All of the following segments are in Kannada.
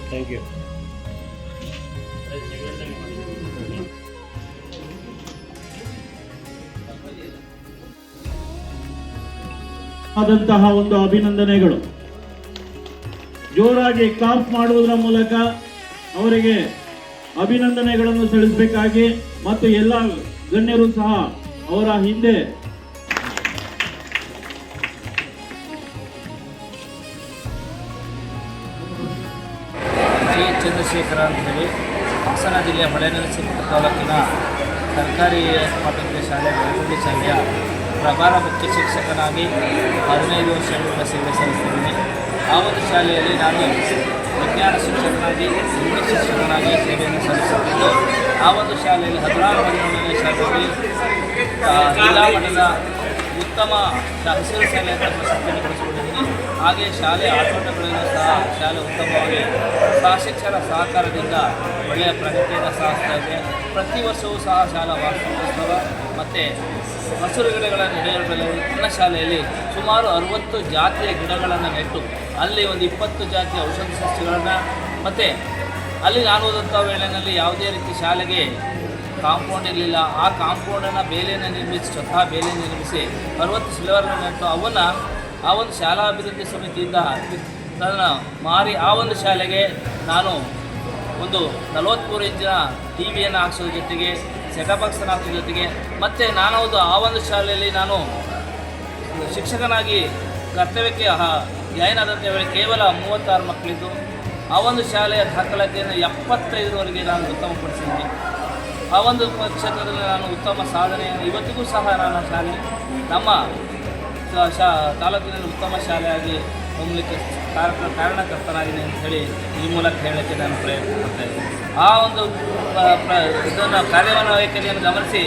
Thank you. ಆದಂತಹ ಒಂದು ಅಭಿನಂದನೆಗಳು. ಜೋರಾಗಿ ಕ್ಲಾಪ್ ಮಾಡುವುದರ ಮೂಲಕ ಅವರಿಗೆ ಅಭಿನಂದನೆಗಳನ್ನು ಸಲ್ಲಿಸಬೇಕಾಗಿ ಮತ್ತು ಎಲ್ಲ ಗಣ್ಯರು ಸಹ ಅವರ ಹಿಂದೆ ಜಿ ಚಂದ್ರಶೇಖರ ಅಂತೇಳಿ ಹಾಸನ ಜಿಲ್ಲೆಯ ಹೊಳೆನರಸೀಪುರ ತಾಲೂಕಿನ ಸರ್ಕಾರಿ ಪ್ರಾಥಮಿಕ ಶಾಲೆ ಮಾತೃ ಶಾಲೆಯ ಪ್ರಭಾರ ಮುಖ್ಯ ಶಿಕ್ಷಕನಾಗಿ 15 ವರ್ಷಗಳ ಸೇವೆ ಸಲ್ಲಿಸಿದ್ದೀನಿ. ಆ ಒಂದು ಶಾಲೆಯಲ್ಲಿ ನಾನು ವಿಜ್ಞಾನ ಶಿಕ್ಷಕನಾಗಿ ಇಂಗ್ಲಿಷ್ ಶಿಕ್ಷಕನಾಗಿ ಸೇವೆಯನ್ನು ಸಲ್ಲಿಸುತ್ತಿದ್ದು, ಆ ಒಂದು ಶಾಲೆಯಲ್ಲಿ 16ನೇ ಶಾಲೆಯಲ್ಲಿ ಜಿಲ್ಲಾ ಮಟ್ಟದ ಉತ್ತಮ ಹಸಿರು ಶಾಲೆ ಅಂತ ಪ್ರಶಸ್ತಿಯನ್ನು ಪಡಿಸಿಕೊಂಡಿದ್ದೀನಿ. ಹಾಗೆ ಶಾಲೆ ಆಟೋಟಗಳಲ್ಲೂ ಸಹ ಶಾಲೆ ಉತ್ತಮವಾಗಿ ಶಿಕ್ಷಕರ ಸಹಕಾರದಿಂದ ಒಳ್ಳೆಯ ಪ್ರಗತಿಯನ್ನು ಸಾಧಿಸ್ತಾ ಇದೆ. ಪ್ರತಿ ವರ್ಷವೂ ಸಹ ಶಾಲಾ ವಾರ್ಷಿಕೋತ್ಸವ ಮತ್ತು ಹಸಿರು ಗಿಡಗಳನ್ನು ನೆಡುವುದರಲ್ಲಿ ನನ್ನ ಶಾಲೆಯಲ್ಲಿ ಸುಮಾರು 60 ಜಾತಿಯ ಗಿಡಗಳನ್ನು ನೆಟ್ಟು ಅಲ್ಲಿ ಒಂದು 20 ಜಾತಿಯ ಔಷಧಿ ಸಸ್ಯಗಳನ್ನು ಮತ್ತು ಅಲ್ಲಿ ನಾನು ಓದಂಥ ವೇಳೆಯಲ್ಲಿ ಯಾವುದೇ ರೀತಿ ಶಾಲೆಗೆ ಕಾಂಪೌಂಡ್ ಇರಲಿಲ್ಲ. ಆ ಕಾಂಪೌಂಡನ್ನು ಬೇಲಿಯನ್ನು ನಿರ್ಮಿಸಿ ಸ್ವತಃ ಬೇಲಿಯನ್ನು ನಿರ್ಮಿಸಿ 60 ಸಿಲ್ವರ್ನ ನೆಟ್ಟು ಆ ಒಂದು ಶಾಲಾ ಅಭಿವೃದ್ಧಿ ಸಮಿತಿಯಿಂದ ಅದನ್ನು ಮಾರಿ ಆ ಒಂದು ಶಾಲೆಗೆ ನಾನು ಒಂದು 43 ಇಂಚಿನ ಟಿ ವಿಯನ್ನು ಹಾಕ್ಸೋದ್ರ ಜೊತೆಗೆ ಸೆಟಪ್ ಬಾಕ್ಸನ್ನು ಹಾಕೋದ್ರ ಜೊತೆಗೆ ಮತ್ತು ಆ ಒಂದು ಶಾಲೆಯಲ್ಲಿ ನಾನು ಶಿಕ್ಷಕನಾಗಿ ಕರ್ತವ್ಯಕ್ಕೆ ಜಾಯ್ನ್ ಆದಂಥ ವೇಳೆ ಕೇವಲ 36 ಮಕ್ಕಳಿದ್ದು ಆ ಒಂದು ಶಾಲೆಯ ದಾಖಲಾತಿಯನ್ನು 75ರವರೆಗೆ ನಾನು ಉತ್ತಮಪಡಿಸಿದ್ದೀನಿ. ಆ ಒಂದು ಕ್ಷೇತ್ರದಲ್ಲಿ ನಾನು ಉತ್ತಮ ಸಾಧನೆಯನ್ನು ಇವತ್ತಿಗೂ ಸಹ ನಾನು ಶಾಲೆ ನಮ್ಮ ತಾಲೂಕಿನಲ್ಲಿ ಉತ್ತಮ ಶಾಲೆಯಾಗಿ ಹೋಗಲಿಕ್ಕೆ ಕಾರಣಕರ್ತನಾಗಿದೆ ಅಂತ ಹೇಳಿ ಈ ಮೂಲಕ ಹೇಳೋಕ್ಕೆ ನಾನು ಪ್ರಯತ್ನ ಮಾಡ್ತಾ ಇದ್ದೀನಿ. ಆ ಒಂದು ಇದನ್ನು ಕಾರ್ಯವನ್ನು ವೈಖರಿಯನ್ನು ಗಮನಿಸಿ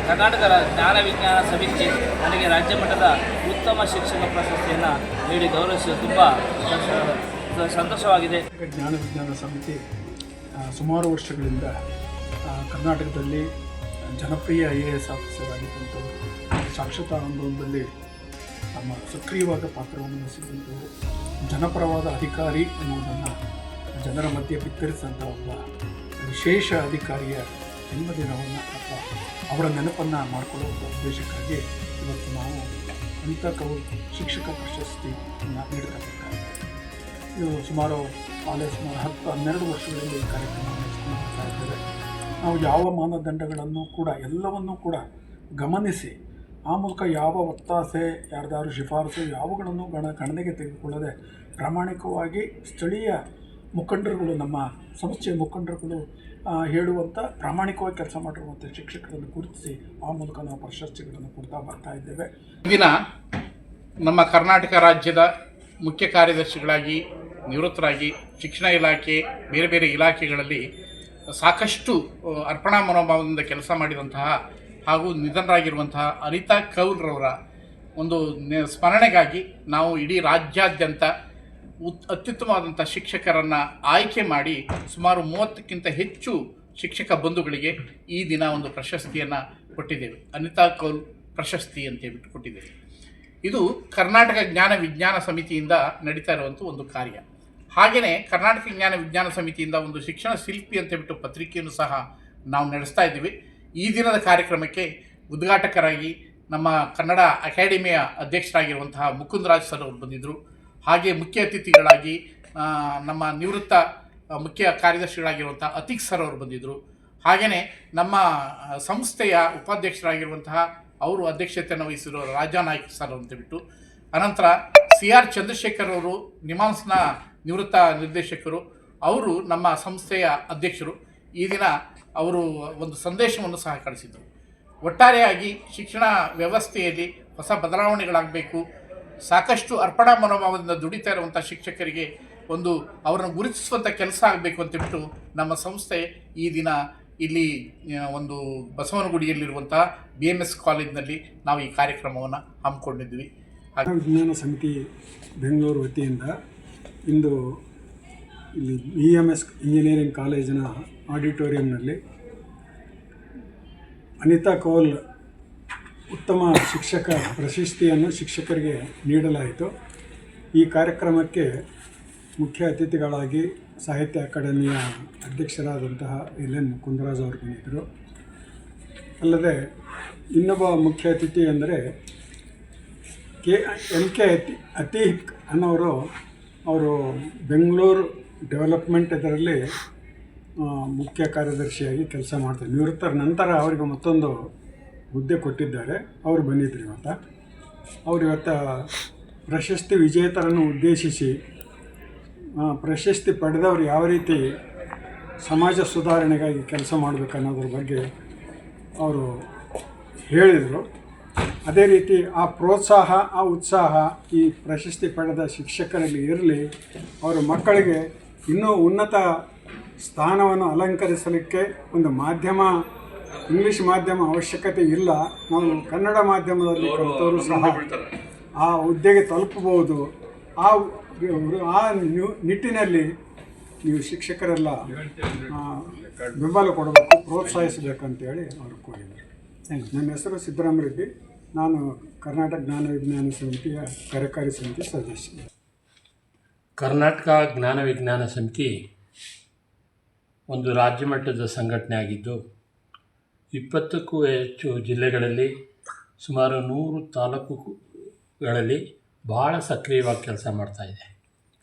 ಕರ್ನಾಟಕ ಜ್ಞಾನ ವಿಜ್ಞಾನ ಸಮಿತಿ ನನಗೆ ರಾಜ್ಯ ಮಟ್ಟದ ಉತ್ತಮ ಶಿಕ್ಷಕ ಪ್ರಶಸ್ತಿಯನ್ನು ನೀಡಿ ಗೌರವಿಸಿ ತುಂಬ ಸಂತೋಷವಾಗಿದೆ. ಜ್ಞಾನ ವಿಜ್ಞಾನ ಸಮಿತಿ ಸುಮಾರು ವರ್ಷಗಳಿಂದ ಕರ್ನಾಟಕದಲ್ಲಿ ಜನಪ್ರಿಯ IAS ಆಫೀಸರ್ ಆಗಿದ್ದಂಥವರು, ಸಾಕ್ಷರತಾ ಆಂದೋಲನದಲ್ಲಿ ತಮ್ಮ ಸಕ್ರಿಯವಾದ ಪಾತ್ರವನ್ನು ವಹಿಸಿದಂಥವರು, ಜನಪರವಾದ ಅಧಿಕಾರಿ ಅನ್ನುವುದನ್ನು ಜನರ ಮಧ್ಯೆ ಬಿತ್ತರಿಸಿದಂಥ ಒಬ್ಬ ವಿಶೇಷ ಅಧಿಕಾರಿಯ ಜನ್ಮದಿನವನ್ನು ಅಥವಾ ಅವರ ನೆನಪನ್ನು ಮಾಡಿಕೊಳ್ಳುವಂಥ ಉದ್ದೇಶಕ್ಕಾಗಿ ಇವತ್ತು ನಾವು ಅನಿತಾ ಶಿಕ್ಷಕ ಪ್ರಶಸ್ತಿಯನ್ನು ನೀಡಬೇಕಾಗಿದೆ. ಇದು ಸುಮಾರು 10-12 ವರ್ಷಗಳಲ್ಲಿ ಈ ಕಾರ್ಯಕ್ರಮವನ್ನು ನಡೆಸ್ಕೊಂಡು ಬರ್ತಾ ಇದ್ದೇವೆ. ನಾವು ಯಾವ ಮಾನದಂಡಗಳನ್ನು ಕೂಡ ಎಲ್ಲವನ್ನೂ ಕೂಡ ಗಮನಿಸಿ ಆ ಮೂಲಕ ಯಾವ ಒತ್ತಾಸೆ ಯಾರ್ದಾರು ಶಿಫಾರಸು ಯಾವುಗಳನ್ನು ಗಣನೆಗೆ ತೆಗೆದುಕೊಳ್ಳದೆ ಪ್ರಾಮಾಣಿಕವಾಗಿ ಸ್ಥಳೀಯ ಮುಖಂಡರುಗಳು, ನಮ್ಮ ಸಂಸ್ಥೆಯ ಮುಖಂಡರುಗಳು ಹೇಳುವಂಥ ಪ್ರಾಮಾಣಿಕವಾಗಿ ಕೆಲಸ ಮಾಡಿರುವಂಥ ಶಿಕ್ಷಕರನ್ನು ಗುರುತಿಸಿ ಆ ಮೂಲಕ ನಾವು ಪ್ರಶಸ್ತಿಗಳನ್ನು ಕೊಡ್ತಾ ಬರ್ತಾ ಇದ್ದೇವೆ. ದಿನ ನಮ್ಮ ಕರ್ನಾಟಕ ರಾಜ್ಯದ ಮುಖ್ಯ ಕಾರ್ಯದರ್ಶಿಗಳಾಗಿ ನಿವೃತ್ತರಾಗಿ ಶಿಕ್ಷಣ ಇಲಾಖೆ ಬೇರೆ ಬೇರೆ ಇಲಾಖೆಗಳಲ್ಲಿ ಸಾಕಷ್ಟು ಅರ್ಪಣಾ ಮನೋಭಾವದಿಂದ ಕೆಲಸ ಮಾಡಿದಂತಹ ಹಾಗೂ ನಿಧನರಾಗಿರುವಂತಹ ಅನಿತಾ ಕೌಲ್ರವರ ಒಂದು ಸ್ಮರಣೆಗಾಗಿ ನಾವು ಇಡೀ ರಾಜ್ಯಾದ್ಯಂತ ಅತ್ಯುತ್ತಮವಾದಂಥ ಶಿಕ್ಷಕರನ್ನು ಆಯ್ಕೆ ಮಾಡಿ ಸುಮಾರು 30ಕ್ಕಿಂತ ಹೆಚ್ಚು ಶಿಕ್ಷಕ ಬಂಧುಗಳಿಗೆ ಈ ದಿನ ಒಂದು ಪ್ರಶಸ್ತಿಯನ್ನು ಕೊಟ್ಟಿದ್ದೇವೆ. ಅನಿತಾ ಕೌಲ್ ಪ್ರಶಸ್ತಿ ಅಂತೇಳ್ಬಿಟ್ಟು ಕೊಟ್ಟಿದ್ದೇವೆ. ಇದು ಕರ್ನಾಟಕ ಜ್ಞಾನ ವಿಜ್ಞಾನ ಸಮಿತಿಯಿಂದ ನಡೀತಾ ಇರುವಂಥ ಒಂದು ಕಾರ್ಯ. ಹಾಗೆಯೇ ಕರ್ನಾಟಕ ಜ್ಞಾನ ವಿಜ್ಞಾನ ಸಮಿತಿಯಿಂದ ಒಂದು ಶಿಕ್ಷಣ ಶಿಲ್ಪಿ ಅಂತೇಳ್ಬಿಟ್ಟು ಪತ್ರಿಕೆಯನ್ನು ಸಹ ನಾವು ನಡೆಸ್ತಾ ಇದ್ದೀವಿ. ಈ ದಿನದ ಕಾರ್ಯಕ್ರಮಕ್ಕೆ ಉದ್ಘಾಟಕರಾಗಿ ನಮ್ಮ ಕನ್ನಡ ಅಕಾಡೆಮಿಯ ಅಧ್ಯಕ್ಷರಾಗಿರುವಂತಹ ಮುಕುಂದರಾಜ್ ಸರ್ ಅವರು ಬಂದಿದ್ದರು. ಹಾಗೆ ಮುಖ್ಯ ಅತಿಥಿಗಳಾಗಿ ನಮ್ಮ ನಿವೃತ್ತ ಮುಖ್ಯ ಕಾರ್ಯದರ್ಶಿಗಳಾಗಿರುವಂಥ ಅತೀಕ್ ಸರ್ ಅವರು ಬಂದಿದ್ದರು. ಹಾಗೆಯೇ ನಮ್ಮ ಸಂಸ್ಥೆಯ ಉಪಾಧ್ಯಕ್ಷರಾಗಿರುವಂತಹ ಅವರು ಅಧ್ಯಕ್ಷತೆಯನ್ನು ವಹಿಸಿರೋ ರಾಜಾನಾಯ್ಕ್ ಸರ್ ಅಂತೇಳ್ಬಿಟ್ಟು, ಅನಂತರ CR ಚಂದ್ರಶೇಖರ್ ಅವರು ನಿಮಾನ್ಸ್ನ ನಿವೃತ್ತ ನಿರ್ದೇಶಕರು, ಅವರು ನಮ್ಮ ಸಂಸ್ಥೆಯ ಅಧ್ಯಕ್ಷರು. ಈ ದಿನ ಅವರು ಒಂದು ಸಂದೇಶವನ್ನು ಸಹ ಕಳಿಸಿದರು. ಒಟ್ಟಾರೆಯಾಗಿ ಶಿಕ್ಷಣ ವ್ಯವಸ್ಥೆಯಲ್ಲಿ ಹೊಸ ಬದಲಾವಣೆಗಳಾಗಬೇಕು, ಸಾಕಷ್ಟು ಅರ್ಪಣಾ ಮನೋಭಾವದಿಂದ ದುಡಿತಾ ಇರುವಂಥ ಶಿಕ್ಷಕರಿಗೆ ಒಂದು ಅವರನ್ನು ಗುರುತಿಸುವಂಥ ಕೆಲಸ ಆಗಬೇಕು ಅಂತೇಳ್ಬಿಟ್ಟು ನಮ್ಮ ಸಂಸ್ಥೆ ಈ ದಿನ ಇಲ್ಲಿ ಒಂದು ಬಸವನಗುಡಿಯಲ್ಲಿರುವಂಥ BMS ಕಾಲೇಜಿನಲ್ಲಿ ನಾವು ಈ ಕಾರ್ಯಕ್ರಮವನ್ನು ಹಮ್ಮಿಕೊಂಡಿದ್ವಿ. ವಿಜ್ಞಾನ ಸಮಿತಿ ಬೆಂಗಳೂರು ವತಿಯಿಂದ ಇಂದು ಇಲ್ಲಿ BMS ಇಂಜಿನಿಯರಿಂಗ್ ಕಾಲೇಜಿನ ಆಡಿಟೋರಿಯಂನಲ್ಲಿ ಅನಿತಾ ಕೌಲ್ ಉತ್ತಮ ಶಿಕ್ಷಕ ಪ್ರಶಸ್ತಿಯನ್ನು ಶಿಕ್ಷಕರಿಗೆ ನೀಡಲಾಯಿತು. ಈ ಕಾರ್ಯಕ್ರಮಕ್ಕೆ ಮುಖ್ಯ ಅತಿಥಿಗಳಾಗಿ ಸಾಹಿತ್ಯ ಅಕಾಡೆಮಿಯ ಅಧ್ಯಕ್ಷರಾದಂತಹ LN ಮುಕುಂದರಾಜ್ ಅವರು ಬಂದಿದ್ದರು. ಅಲ್ಲದೆ ಇನ್ನೊಬ್ಬ ಮುಖ್ಯ ಅತಿಥಿ ಅಂದರೆ MK ಅತೀಕ್ ಅನ್ನೋರು, ಅವರು ಬೆಂಗಳೂರು ಡೆವಲಪ್ಮೆಂಟ್ ಇದರಲ್ಲಿ ಮುಖ್ಯ ಕಾರ್ಯದರ್ಶಿಯಾಗಿ ಕೆಲಸ ಮಾಡ್ತಾರೆ. ನಿವೃತ್ತರ ನಂತರ ಅವರಿಗೆ ಮತ್ತೊಂದು ಹುದ್ದೆ ಕೊಟ್ಟಿದ್ದಾರೆ. ಅವರು ಬಂದಿದ್ದರು ಇವತ್ತು. ಅವರು ಇವತ್ತು ಪ್ರಶಸ್ತಿ ವಿಜೇತರನ್ನು ಉದ್ದೇಶಿಸಿ ಪ್ರಶಸ್ತಿ ಪಡೆದವರು ಯಾವ ರೀತಿ ಸಮಾಜ ಸುಧಾರಣೆಗಾಗಿ ಕೆಲಸ ಮಾಡಬೇಕು ಅನ್ನೋದ್ರ ಬಗ್ಗೆ ಅವರು ಹೇಳಿದರು. ಅದೇ ರೀತಿ ಆ ಪ್ರೋತ್ಸಾಹ, ಆ ಉತ್ಸಾಹ ಈ ಪ್ರಶಸ್ತಿ ಪಡೆದ ಶಿಕ್ಷಕರಲ್ಲಿ ಇರಲಿ. ಅವರ ಮಕ್ಕಳಿಗೆ ಇನ್ನೂ ಉನ್ನತ ಸ್ಥಾನವನ್ನು ಅಲಂಕರಿಸಲಿಕ್ಕೆ ಒಂದು ಮಾಧ್ಯಮ, ಇಂಗ್ಲೀಷ್ ಮಾಧ್ಯಮ ಅವಶ್ಯಕತೆ ಇಲ್ಲ. ನಾವು ಕನ್ನಡ ಮಾಧ್ಯಮದಲ್ಲಿ ಕಲಿತವರು ಸಹ ಆ ಹುದ್ದೆಗೆ ತಲುಪಬಹುದು. ಆ ನಿಟ್ಟಿನಲ್ಲಿ ನೀವು ಶಿಕ್ಷಕರೆಲ್ಲ ಬೆಂಬಲ ಕೊಡಬೇಕು, ಪ್ರೋತ್ಸಾಹಿಸಬೇಕಂತೇಳಿ ಅವರು ಕೋರಿದರು. ನನ್ನ ಹೆಸರು ಸಿದ್ದರಾಮ ರೆಡ್ಡಿ. ನಾನು ಕರ್ನಾಟಕ ಜ್ಞಾನ ವಿಜ್ಞಾನ ಸಮಿತಿಯ ಕಾರ್ಯಕಾರಿ ಸಮಿತಿ ಸದಸ್ಯ. ಕರ್ನಾಟಕ ಜ್ಞಾನ ವಿಜ್ಞಾನ ಸಮಿತಿ ಒಂದು ರಾಜ್ಯ ಮಟ್ಟದ ಸಂಘಟನೆ ಆಗಿದ್ದು 20ಕ್ಕೂ ಹೆಚ್ಚು ಜಿಲ್ಲೆಗಳಲ್ಲಿ ಸುಮಾರು 100 ತಾಲೂಕುಗಳಲ್ಲಿ ಭಾಳ ಸಕ್ರಿಯವಾಗಿ ಕೆಲಸ ಮಾಡ್ತಾಯಿದೆ.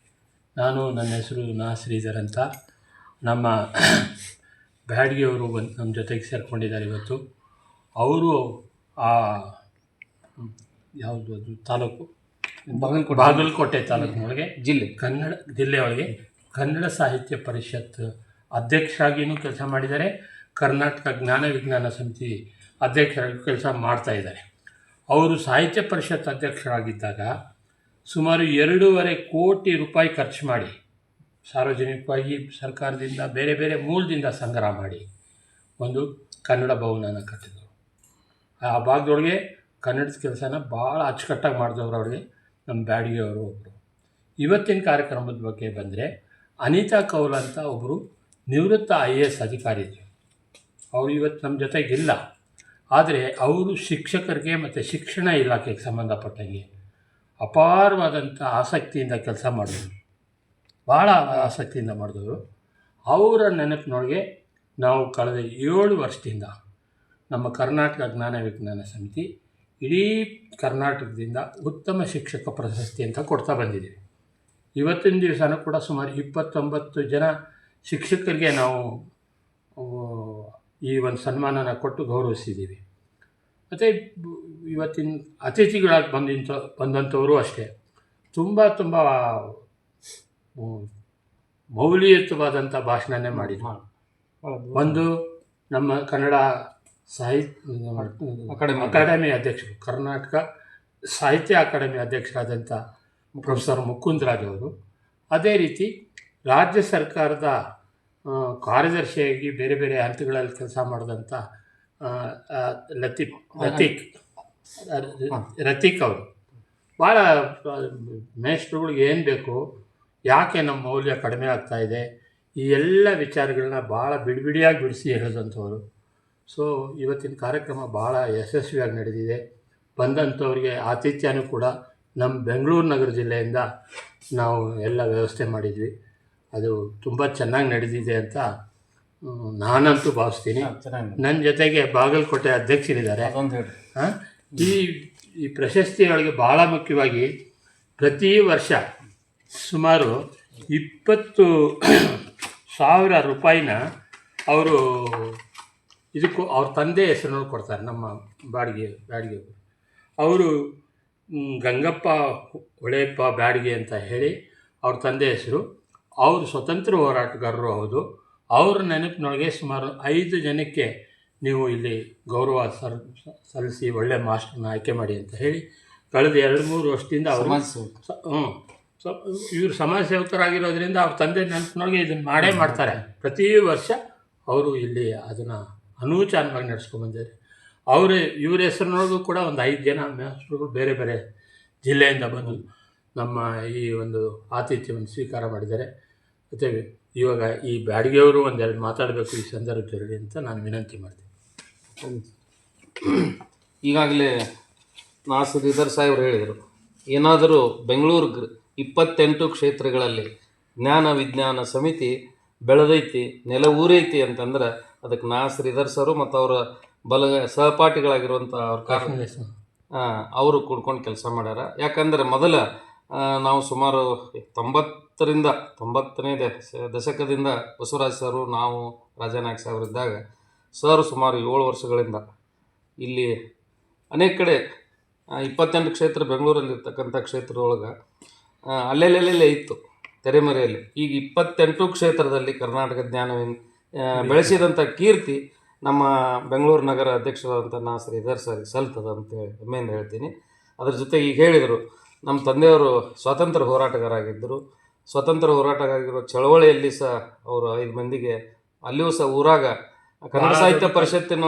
ನನ್ನ ಹೆಸರು ಶ್ರೀಧರ್ ಅಂತ. ನಮ್ಮ ಬ್ಯಾಡ್ಗಿಯವರು ನಮ್ಮ ಜೊತೆಗೆ ಸೇರಿಕೊಂಡಿದ್ದಾರೆ ಇವತ್ತು. ಅವರು ಯಾವುದು ಅದು ತಾಲೂಕು, ಬಾಗಲಕೋಟೆ ತಾಲೂಕಿನೊಳಗೆ ಕನ್ನಡ ಜಿಲ್ಲೆಯೊಳಗೆ ಕನ್ನಡ ಸಾಹಿತ್ಯ ಪರಿಷತ್ ಅಧ್ಯಕ್ಷರಾಗಿಯೂ ಕೆಲಸ ಮಾಡಿದ್ದಾರೆ. ಕರ್ನಾಟಕ ಜ್ಞಾನ ವಿಜ್ಞಾನ ಸಮಿತಿ ಅಧ್ಯಕ್ಷರಾಗಿ ಕೆಲಸ ಮಾಡ್ತಾಯಿದ್ದಾರೆ. ಅವರು ಸಾಹಿತ್ಯ ಪರಿಷತ್ ಅಧ್ಯಕ್ಷರಾಗಿದ್ದಾಗ ಸುಮಾರು 2.5 ಕೋಟಿ ರೂಪಾಯಿ ಖರ್ಚು ಮಾಡಿ ಸಾರ್ವಜನಿಕವಾಗಿ ಸರ್ಕಾರದಿಂದ ಬೇರೆ ಬೇರೆ ಮೂಲದಿಂದ ಸಂಗ್ರಹ ಮಾಡಿ ಒಂದು ಕನ್ನಡ ಭವನನ ಕಟ್ಟಿದರು. ಆ ಭಾಗದೊಳಗೆ ಕನ್ನಡದ ಕೆಲಸನ ಭಾಳ ಅಚ್ಚುಕಟ್ಟಾಗಿ ಮಾಡಿದವರು ಅವ್ರಿಗೆ ನಮ್ಮ ಬ್ಯಾಡಗಿಯವರು ಒಬ್ಬರು. ಇವತ್ತಿನ ಕಾರ್ಯಕ್ರಮದ ಬಗ್ಗೆ ಬಂದರೆ ಅನಿತಾ ಕೌಲ್ ಅಂತ ಒಬ್ಬರು ನಿವೃತ್ತ IAS ಅಧಿಕಾರಿ ಇದ್ದರು. ಅವರು ಇವತ್ತು ನಮ್ಮ ಜೊತೆಗಿಲ್ಲ. ಆದರೆ ಅವರು ಶಿಕ್ಷಕರಿಗೆ ಮತ್ತು ಶಿಕ್ಷಣ ಇಲಾಖೆಗೆ ಸಂಬಂಧಪಟ್ಟಂಗೆ ಅಪಾರವಾದಂಥ ಆಸಕ್ತಿಯಿಂದ ಕೆಲಸ ಮಾಡಿದ್ರು, ಭಾಳ ಆಸಕ್ತಿಯಿಂದ ಮಾಡಿದವರು. ಅವರ ನೆನಪಿನೊಳಗೆ ನಾವು ಕಳೆದ 7 ವರ್ಷದಿಂದ ನಮ್ಮ ಕರ್ನಾಟಕ ಜ್ಞಾನ ವಿಜ್ಞಾನ ಸಮಿತಿ ಇಡೀ ಕರ್ನಾಟಕದಿಂದ ಉತ್ತಮ ಶಿಕ್ಷಕ ಪ್ರಶಸ್ತಿ ಅಂತ ಕೊಡ್ತಾ ಬಂದಿದ್ದೀವಿ. ಇವತ್ತಿನ ದಿವಸನೂ ಕೂಡ ಸುಮಾರು 29 ಜನ ಶಿಕ್ಷಕರಿಗೆ ನಾವು ಈ ಒಂದು ಸನ್ಮಾನನ ಕೊಟ್ಟು ಗೌರವಿಸಿದ್ದೀವಿ. ಮತ್ತು ಇವತ್ತಿನ ಅತಿಥಿಗಳಾಗಿ ಬಂದಂಥವರು ಅಷ್ಟೇ ತುಂಬ ಮೌಲ್ಯಯುತವಾದಂಥ ಭಾಷಣನೇ ಮಾಡಿದ್ರು. ಒಂದು ನಮ್ಮ ಕನ್ನಡ ಅಕಾಡೆಮಿ ಅಧ್ಯಕ್ಷರು, ಕರ್ನಾಟಕ ಸಾಹಿತ್ಯ ಅಕಾಡೆಮಿ ಅಧ್ಯಕ್ಷರಾದಂಥ ಪ್ರೊಫೆಸರ್ ಮುಕುಂದರಾಜ್ ಅವರು, ಅದೇ ರೀತಿ ರಾಜ್ಯ ಸರ್ಕಾರದ ಕಾರ್ಯದರ್ಶಿಯಾಗಿ ಬೇರೆ ಬೇರೆ ಹಂತಗಳಲ್ಲಿ ಕೆಲಸ ಮಾಡಿದಂಥ ರತೀಕ್ ಅವರು ಭಾಳ ಮೇಷ್ಟ್ರುಗಳಿಗೆ ಏನು ಬೇಕು, ಯಾಕೆ ನಮ್ಮ ಮೌಲ್ಯ ಕಡಿಮೆ ಆಗ್ತಾಯಿದೆ, ಈ ಎಲ್ಲ ವಿಚಾರಗಳನ್ನ ಭಾಳ ಬಿಡಿಯಾಗಿ ಬಿಡಿಸಿ ಹೇಳಿದಂಥವ್ರು. ಸೊ ಇವತ್ತಿನ ಕಾರ್ಯಕ್ರಮ ಭಾಳ ಯಶಸ್ವಿಯಾಗಿ ನಡೆದಿದೆ. ಬಂದಂಥವ್ರಿಗೆ ಆತಿಥ್ಯನೂ ಕೂಡ ನಮ್ಮ ಬೆಂಗಳೂರು ನಗರ ಜಿಲ್ಲೆಯಿಂದ ನಾವು ಎಲ್ಲ ವ್ಯವಸ್ಥೆ ಮಾಡಿದ್ವಿ. ಅದು ತುಂಬ ಚೆನ್ನಾಗಿ ನಡೆದಿದೆ ಅಂತ ನಾನಂತೂ ಭಾವಿಸ್ತೀನಿ. ನನ್ನ ಜೊತೆಗೆ ಬಾಗಲಕೋಟೆ ಅಧ್ಯಕ್ಷರಿದ್ದಾರೆ. ಈ ಪ್ರಶಸ್ತಿಗಳಿಗೆ ಭಾಳ ಮುಖ್ಯವಾಗಿ ಪ್ರತಿ ವರ್ಷ ಸುಮಾರು 20,000 ರೂಪಾಯಿನ ಅವರು ಇದಕ್ಕೂ ಅವ್ರ ತಂದೆ ಹೆಸರನ್ನು ಕೊಡ್ತಾರೆ. ನಮ್ಮ ಬ್ಯಾಡ್ಗೆ ಅವರು ಗಂಗಪ್ಪ ಹೊಳೆಯಪ್ಪ ಬ್ಯಾಡ್ಗೆ ಅಂತ ಹೇಳಿ ಅವ್ರ ತಂದೆ ಹೆಸರು. ಅವರು ಸ್ವತಂತ್ರ ಹೋರಾಟಗಾರರು ಹೌದು. ಅವ್ರ ನೆನಪಿನೊಳಗೆ ಸುಮಾರು 5 ಜನಕ್ಕೆ ನೀವು ಇಲ್ಲಿ ಗೌರವ ಸಲ್ಲಿಸಿ ಒಳ್ಳೆ ಮಾಸ್ಟರ್ನ ಆಯ್ಕೆ ಮಾಡಿ ಅಂತ ಹೇಳಿ ಕಳೆದ 2-3 ವರ್ಷದಿಂದ ಅವರು ಇವರು ಸಮಾಜ ಸೇವಕರಾಗಿರೋದ್ರಿಂದ ಅವ್ರ ತಂದೆ ನೆನಪಿನೊಳಗೆ ಇದನ್ನು ಮಾಡ್ತಾರೆ. ಪ್ರತಿ ವರ್ಷ ಅವರು ಇಲ್ಲಿ ಅದನ್ನು ಅನೂಚಾನವಾಗಿ ನಡೆಸ್ಕೊಂಡ್ಬಂದಿದ್ದಾರೆ. ಇವ್ರ ಹೆಸರಿನೊಳಗೂ ಕೂಡ ಒಂದು 5 ಜನ ಮಾಸ್ಟರ್ಗಳು ಬೇರೆ ಬೇರೆ ಜಿಲ್ಲೆಯಿಂದ ಬಂದು ನಮ್ಮ ಈ ಒಂದು ಆತಿಥ್ಯವನ್ನು ಸ್ವೀಕಾರ ಮಾಡಿದ್ದಾರೆ. ಮತ್ತು ಇವಾಗ ಈ ಬ್ಯಾಡ್ಗೆಯವರು ಒಂದೆರಡು ಮಾತಾಡಬೇಕು ಈ ಸಂದರ್ಭದಲ್ಲಿ ಅಂತ ನಾನು ವಿನಂತಿ ಮಾಡ್ತೀನಿ. ಈಗಾಗಲೇ ಶ್ರೀಧರ್ ಸಾಹೇಬ್ರು ಹೇಳಿದರು, ಏನಾದರೂ ಬೆಂಗಳೂರು 28 ಕ್ಷೇತ್ರಗಳಲ್ಲಿ ಜ್ಞಾನ ವಿಜ್ಞಾನ ಸಮಿತಿ ಬೆಳೆದೈತಿ, ನೆಲ ಊರೈತಿ ಅಂತಂದ್ರೆ ಅದಕ್ಕೆ ಶ್ರೀಧರ್ ಸರು ಮತ್ತು ಅವರ ಸಹಪಾಠಿಗಳಾಗಿರುವಂಥ ಅವರು ಕೂಡ್ಕೊಂಡು ಕೆಲಸ ಮಾಡ್ಯಾರ. ಯಾಕಂದರೆ ಮೊದಲ ನಾವು ಸುಮಾರು 90ರಿಂದ 90ನೇ ದಶಕದಿಂದ ಬಸವರಾಜ್ ಸರು, ನಾವು ರಾಜಾನಾಯ್ಕ ಸಾಹೇಬರಿದ್ದಾಗ ಸರ್ ಸುಮಾರು 7 ವರ್ಷಗಳಿಂದ ಇಲ್ಲಿ ಅನೇಕ ಕಡೆ 28 ಕ್ಷೇತ್ರ ಬೆಂಗಳೂರಲ್ಲಿರ್ತಕ್ಕಂಥ ಕ್ಷೇತ್ರದೊಳಗೆ ಅಲ್ಲೆಲ್ಲೆಲ್ಲೇ ಇತ್ತು ತೆರೆಮರೆಯಲ್ಲಿ. ಈಗ 28 ಕ್ಷೇತ್ರದಲ್ಲಿ ಕರ್ನಾಟಕ ಜ್ಞಾನ ಬೆಳೆಸಿದಂಥ ಕೀರ್ತಿ ನಮ್ಮ ಬೆಂಗಳೂರು ನಗರ ಅಧ್ಯಕ್ಷರಾದಂಥ ಶ್ರೀಧರ್ ಸರ್ಗೆ ಸಲ್ತದ ಅಂತೇಳಿ ಹೆಮ್ಮೆಯಿಂದ ಹೇಳ್ತೀನಿ. ಅದ್ರ ಜೊತೆ ಈಗ ಹೇಳಿದರು, ನಮ್ಮ ತಂದೆಯವರು ಸ್ವಾತಂತ್ರ್ಯ ಹೋರಾಟಗಾರಾಗಿದ್ದರು. ಸ್ವಾತಂತ್ರ್ಯ ಹೋರಾಟಗಾರರಾಗಿರೋ ಚಳವಳಿಯಲ್ಲಿ ಸಹ ಅವರು 5 ಮಂದಿಗೆ ಅಲ್ಲಿಯೂ ಸಹ ಊರಾಗ ಕನ್ನಡ ಸಾಹಿತ್ಯ ಪರಿಷತ್ತಿನ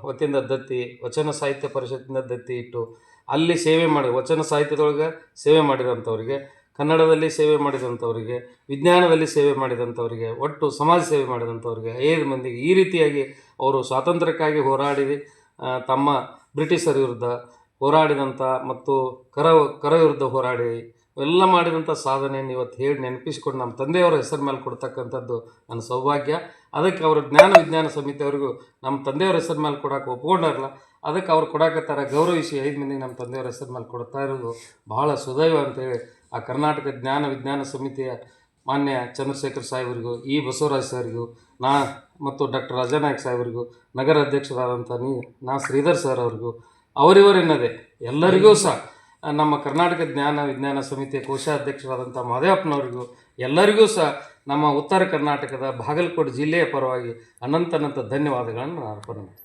ವತಿಯಿಂದ ದತ್ತಿ, ವಚನ ಸಾಹಿತ್ಯ ಪರಿಷತ್ತಿನ ದತ್ತಿ ಇಟ್ಟು ಅಲ್ಲಿ ಸೇವೆ ಮಾಡಿ, ವಚನ ಸಾಹಿತ್ಯದೊಳಗೆ ಸೇವೆ ಮಾಡಿದಂಥವ್ರಿಗೆ, ಕನ್ನಡದಲ್ಲಿ ಸೇವೆ ಮಾಡಿದಂಥವರಿಗೆ, ವಿಜ್ಞಾನದಲ್ಲಿ ಸೇವೆ ಮಾಡಿದಂಥವರಿಗೆ, ಒಟ್ಟು ಸಮಾಜ ಸೇವೆ ಮಾಡಿದಂಥವ್ರಿಗೆ 5 ಮಂದಿಗೆ ಈ ರೀತಿಯಾಗಿ ಅವರು ಸ್ವಾತಂತ್ರ್ಯಕ್ಕಾಗಿ ಹೋರಾಡಿ ತಮ್ಮ ಬ್ರಿಟಿಷರ ವಿರುದ್ಧ ಹೋರಾಡಿದಂಥ ಮತ್ತು ಕರ ವಿರುದ್ಧ ಹೋರಾಡಿ ಎಲ್ಲ ಮಾಡಿದಂಥ ಸಾಧನೆಯನ್ನು ಇವತ್ತು ಹೇಳಿ ನೆನಪಿಸಿಕೊಂಡು ನಮ್ಮ ತಂದೆಯವರ ಹೆಸರು ಮೇಲೆ ಕೊಡ್ತಕ್ಕಂಥದ್ದು ನನ್ನ ಸೌಭಾಗ್ಯ. ಅದಕ್ಕೆ ಅವರು ಜ್ಞಾನ ವಿಜ್ಞಾನ ಸಮಿತಿಯವ್ರಿಗೂ ನಮ್ಮ ತಂದೆಯವ್ರ ಹೆಸರು ಮೇಲೆ ಕೊಡೋಕೆ ಒಪ್ಕೊಂಡಾರಲ್ಲ, ಅದಕ್ಕೆ ಅವ್ರು ಕೊಡಕತ್ತಾರ ಗೌರವಿಸಿ 5 ಮಂದಿಗೆ ನಮ್ಮ ತಂದೆಯವ್ರ ಹೆಸರು ಮೇಲೆ ಕೊಡ್ತಾ ಇರೋದು ಬಹಳ ಸುದೈವ ಅಂತೇಳಿ ಆ ಕರ್ನಾಟಕ ಜ್ಞಾನ ವಿಜ್ಞಾನ ಸಮಿತಿಯ ಮಾನ್ಯ ಚಂದ್ರಶೇಖರ್ ಸಾಹೇಬರಿಗೂ, ಈ ಬಸವರಾಜ್ ಸರ್ಗೂ, ಮತ್ತು ಡಾಕ್ಟರ್ ರಾಜಾನಾಯ್ಕ ಸಾಹೇಬರಿಗೂ, ನಗರ ಅಧ್ಯಕ್ಷರಾದಂಥ ಶ್ರೀಧರ್ ಸರ್ ಅವ್ರಿಗೂ, ಅವರಿವರೆನ್ನದೇ ಎಲ್ಲರಿಗೂ ಸಹ, ನಮ್ಮ ಕರ್ನಾಟಕ ಜ್ಞಾನ ವಿಜ್ಞಾನ ಸಮಿತಿಯ ಕೋಶಾಧ್ಯಕ್ಷರಾದಂಥ ಮಹದೇವಪ್ಪನವರಿಗೂ ಎಲ್ಲರಿಗೂ ಸಹ ನಮ್ಮ ಉತ್ತರ ಕರ್ನಾಟಕದ ಬಾಗಲಕೋಟೆ ಜಿಲ್ಲೆಯ ಪರವಾಗಿ ಅನಂತ ಧನ್ಯವಾದಗಳನ್ನು ನಾನು ಅರ್ಪಣೆ ಮಾಡ್ತೀನಿ.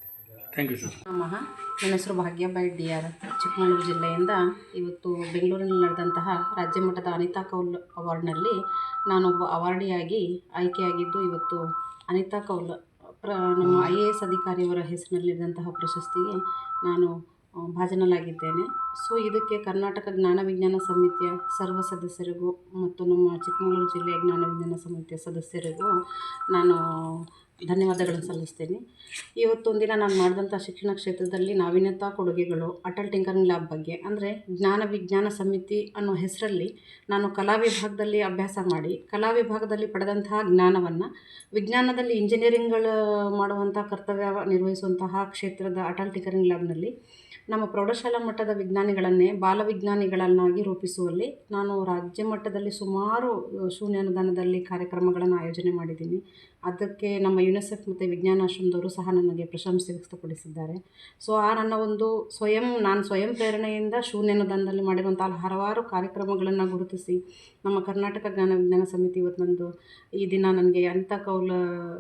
Thank you sir. ನಮಃ. ನನ್ನ ಹೆಸರು ಭಾಗ್ಯಬಾಯಿ DR, ಚಿಕ್ಕಮಗಳೂರು ಜಿಲ್ಲೆಯಿಂದ. ಇವತ್ತು ಬೆಂಗಳೂರಿನಲ್ಲಿ ನಡೆದಂತಹ ರಾಜ್ಯ ಮಟ್ಟದ ಅನಿತಾ ಕೌಲ್ ಅವಾರ್ಡ್ನಲ್ಲಿ ನಾನೊಬ್ಬ ಅವಾರ್ಡಿಯಾಗಿ ಆಯ್ಕೆಯಾಗಿದ್ದು, ಇವತ್ತು ಅನಿತಾ ಕೌಲ್ ನಮ್ಮ IAS ಅಧಿಕಾರಿಯವರ ಹೆಸರಿನಲ್ಲಿದ್ದಂತಹ ಪ್ರಶಸ್ತಿಗೆ ನಾನು ಭಾಜನಲಾಗಿದ್ದೇನೆ. ಸೊ ಇದಕ್ಕೆ ಕರ್ನಾಟಕ ಜ್ಞಾನ ವಿಜ್ಞಾನ ಸಮಿತಿಯ ಸರ್ವ ಸದಸ್ಯರಿಗೂ ಮತ್ತು ನಮ್ಮ ಚಿಕ್ಕಮಗಳೂರು ಜಿಲ್ಲೆಯ ಜ್ಞಾನ ವಿಜ್ಞಾನ ಸಮಿತಿಯ ಸದಸ್ಯರಿಗೂ ನಾನು ಧನ್ಯವಾದಗಳನ್ನು ಸಲ್ಲಿಸ್ತೇನೆ. ಇವತ್ತೊಂದಿನ ನಾನು ಮಾಡಿದಂಥ ಶಿಕ್ಷಣ ಕ್ಷೇತ್ರದಲ್ಲಿ ನಾವೀನ್ಯತಾ ಕೊಡುಗೆಗಳು, ಅಟಲ್ ಟಿಂಕರಿಂಗ್ ಲ್ಯಾಬ್ ಬಗ್ಗೆ, ಅಂದರೆ ಜ್ಞಾನ ವಿಜ್ಞಾನ ಸಮಿತಿ ಅನ್ನೋ ಹೆಸರಲ್ಲಿ ನಾನು ಕಲಾ ವಿಭಾಗದಲ್ಲಿ ಅಭ್ಯಾಸ ಮಾಡಿ, ಕಲಾ ವಿಭಾಗದಲ್ಲಿ ಪಡೆದಂತಹ ಜ್ಞಾನವನ್ನು ವಿಜ್ಞಾನದಲ್ಲಿ ಇಂಜಿನಿಯರಿಂಗ್ಗಳು ಮಾಡುವಂಥ ಕರ್ತವ್ಯ ನಿರ್ವಹಿಸುವಂತಹ ಕ್ಷೇತ್ರದ ಅಟಲ್ ಟಿಂಕರಿಂಗ್ ಲ್ಯಾಬ್ನಲ್ಲಿ ನಮ್ಮ ಪ್ರೌಢಶಾಲಾ ಮಟ್ಟದ ವಿಜ್ಞಾನಿಗಳನ್ನೇ ಬಾಲವಿಜ್ಞಾನಿಗಳನ್ನಾಗಿ ರೂಪಿಸುವಲ್ಲಿ ನಾನು ರಾಜ್ಯ ಮಟ್ಟದಲ್ಲಿ ಸುಮಾರು ಶೂನ್ಯ ಅನುದಾನದಲ್ಲಿ ಕಾರ್ಯಕ್ರಮಗಳನ್ನು ಆಯೋಜನೆ ಮಾಡಿದ್ದೀನಿ. ಅದಕ್ಕೆ ನಮ್ಮ ಯುನಿಸೆಫ್ ಮತ್ತು ವಿಜ್ಞಾನಾಶ್ರಮದವರು ಸಹ ನನಗೆ ಪ್ರಶಂಸೆ ವ್ಯಕ್ತಪಡಿಸಿದ್ದಾರೆ. ಸೊ ನನ್ನ ಒಂದು ಸ್ವಯಂ ಪ್ರೇರಣೆಯಿಂದ ಶೂನ್ಯ ಅನುದಾನದಲ್ಲಿ ಮಾಡಿರುವಂಥ ಹಲವಾರು ಕಾರ್ಯಕ್ರಮಗಳನ್ನು ಗುರುತಿಸಿ ನಮ್ಮ ಕರ್ನಾಟಕ ಜ್ಞಾನ ವಿಜ್ಞಾನ ಸಮಿತಿ ಇವತ್ತು ನಂದು ಈ ದಿನ ನನಗೆ ಅನಿತಾ ಕೌಲ್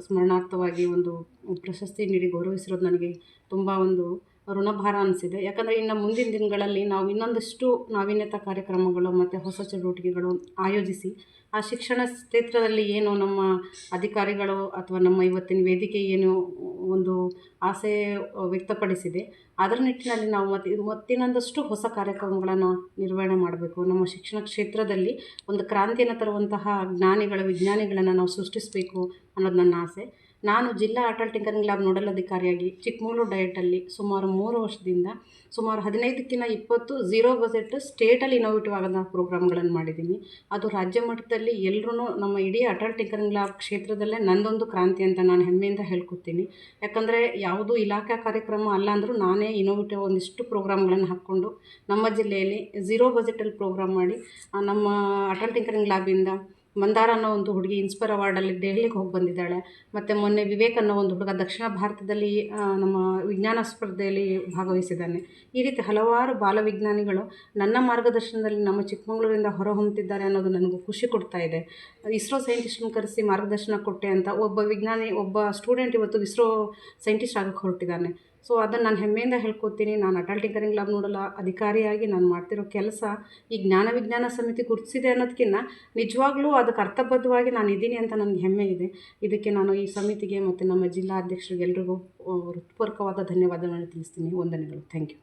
ಸ್ಮರಣಾರ್ಥವಾಗಿ ಒಂದು ಪ್ರಶಸ್ತಿ ನೀಡಿ ಗೌರವಿಸಿರೋದು ನನಗೆ ತುಂಬ ಒಂದು ಋಣಭಾರ ಅನಿಸಿದೆ. ಯಾಕಂದರೆ ಇನ್ನು ಮುಂದಿನ ದಿನಗಳಲ್ಲಿ ನಾವು ಇನ್ನೊಂದಷ್ಟು ನಾವೀನ್ಯತಾ ಕಾರ್ಯಕ್ರಮಗಳು ಮತ್ತು ಹೊಸ ಚಟುವಟಿಕೆಗಳು ಆಯೋಜಿಸಿ ಆ ಶಿಕ್ಷಣ ಕ್ಷೇತ್ರದಲ್ಲಿ ಏನು ನಮ್ಮ ಅಧಿಕಾರಿಗಳು ಅಥವಾ ನಮ್ಮ ಇವತ್ತಿನ ವೇದಿಕೆ ಏನು ಒಂದು ಆಸೆ ವ್ಯಕ್ತಪಡಿಸಿದೆ, ಅದರ ನಿಟ್ಟಿನಲ್ಲಿ ನಾವು ಮತ್ತಿನ್ನೊಂದಷ್ಟು ಹೊಸ ಕಾರ್ಯಕ್ರಮಗಳನ್ನು ನಿರ್ವಹಣೆ ಮಾಡಬೇಕು. ನಮ್ಮ ಶಿಕ್ಷಣ ಕ್ಷೇತ್ರದಲ್ಲಿ ಒಂದು ಕ್ರಾಂತಿಯನ್ನು ತರುವಂತಹ ವಿಜ್ಞಾನಿಗಳನ್ನು ನಾವು ಸೃಷ್ಟಿಸಬೇಕು ಅನ್ನೋದು ನನ್ನ ಆಸೆ. ನಾನು ಜಿಲ್ಲಾ ಅಟಲ್ ಟಿಂಕರಿಂಗ್ ಲ್ಯಾಬ್ ನೋಡಲ್ ಅಧಿಕಾರಿಯಾಗಿ ಚಿಕ್ಕಮಗಳೂರು ಡಯಟಲ್ಲಿ ಸುಮಾರು 3 ವರ್ಷದಿಂದ ಸುಮಾರು 15ಕ್ಕಿಂತ 20 0 ಬಜೆಟ್ ಸ್ಟೇಟಲ್ಲಿ ಇನೋವೇಟಿವ್ ಆಗೋದ ಪ್ರೋಗ್ರಾಮ್ಗಳನ್ನು ಮಾಡಿದ್ದೀನಿ. ಅದು ರಾಜ್ಯ ಮಟ್ಟದಲ್ಲಿ ಎಲ್ಲರೂ ನಮ್ಮ ಇಡೀ ಅಟಲ್ ಟಿಂಕರಿಂಗ್ ಲ್ಯಾಬ್ ಕ್ಷೇತ್ರದಲ್ಲೇ ನಂದೊಂದು ಕ್ರಾಂತಿ ಅಂತ ನಾನು ಹೆಮ್ಮೆಯಿಂದ ಹೇಳ್ಕೊತೀನಿ. ಯಾಕಂದರೆ ಯಾವುದೂ ಇಲಾಖಾ ಕಾರ್ಯಕ್ರಮ ಅಲ್ಲ ಅಂದರೂ ನಾನೇ ಇನೋವೇಟಿವ್ ಒಂದಿಷ್ಟು ಪ್ರೋಗ್ರಾಮ್ಗಳನ್ನು ಹಾಕ್ಕೊಂಡು ನಮ್ಮ ಜಿಲ್ಲೆಯಲ್ಲಿ 0 ಬಜೆಟಲ್ಲಿ ಪ್ರೋಗ್ರಾಮ್ ಮಾಡಿ ನಮ್ಮ ಅಟಲ್ ಟಿಂಕರಿಂಗ್ ಲ್ಯಾಬಿಂದ ಮಂದಾರ ಅನ್ನೋ ಒಂದು ಹುಡುಗಿ ಇನ್ಸ್ಪೈರ್ ಅವಾರ್ಡಲ್ಲಿ ದೆಹಲಿಗೆ ಹೋಗಿ ಬಂದಿದ್ದಾಳೆ. ಮತ್ತು ಮೊನ್ನೆ ವಿವೇಕ್ ಅನ್ನೋ ಒಂದು ಹುಡುಗ ದಕ್ಷಿಣ ಭಾರತದಲ್ಲಿ ನಮ್ಮ ವಿಜ್ಞಾನ ಸ್ಪರ್ಧೆಯಲ್ಲಿ ಭಾಗವಹಿಸಿದ್ದಾನೆ. ಈ ರೀತಿ ಹಲವಾರು ಬಾಲವಿಜ್ಞಾನಿಗಳು ನನ್ನ ಮಾರ್ಗದರ್ಶನದಲ್ಲಿ ನಮ್ಮ ಚಿಕ್ಕಮಗಳೂರಿಂದ ಹೊರಹೊಮ್ಮುತ್ತಿದ್ದಾರೆ ಅನ್ನೋದು ನನಗೂ ಖುಷಿ ಕೊಡ್ತಾ ಇದೆ. ಇಸ್ರೋ ಸೈಂಟಿಸ್ಟನ್ನು ಕರೆಸಿ ಮಾರ್ಗದರ್ಶನ ಕೊಟ್ಟೆ ಅಂತ ಒಬ್ಬ ಸ್ಟೂಡೆಂಟ್ ಇವತ್ತು ಇಸ್ರೋ ಸೈಂಟಿಸ್ಟ್ ಆಗೋಕ್ಕೆ ಹೊರಟಿದ್ದಾನೆ. ಸೊ ಅದನ್ನು ನಾನು ಹೆಮ್ಮೆಯಿಂದ ಹೇಳ್ಕೊತೀನಿ. ನಾನು ಅಟಲ್ ಟಿಂಕರಿಂಗ್ ಲ್ಯಾಬ್ ನೋಡಲ್ಲ ಅಧಿಕಾರಿಯಾಗಿ ನಾನು ಮಾಡ್ತಿರೋ ಕೆಲಸ ಈ ಜ್ಞಾನ ವಿಜ್ಞಾನ ಸಮಿತಿ ಗುರುತಿಸಿದೆ ಅನ್ನೋದಕ್ಕಿಂತ ನಿಜವಾಗ್ಲೂ ಅದಕ್ಕೆ ಅರ್ಥಬದ್ಧವಾಗಿ ನಾನು ಇದ್ದೀನಿ ಅಂತ ನನಗೆ ಹೆಮ್ಮೆ ಇದೆ. ಇದಕ್ಕೆ ನಾನು ಈ ಸಮಿತಿಗೆ ಮತ್ತು ನಮ್ಮ ಜಿಲ್ಲಾ ಅಧ್ಯಕ್ಷರಿಗೆ ಎಲ್ರಿಗೂ ಹೃತ್ಪೂರ್ವಕವಾದ ಧನ್ಯವಾದಗಳನ್ನು ತಿಳಿಸ್ತೀನಿ. ವಂದನೆಗಳು. Thank you.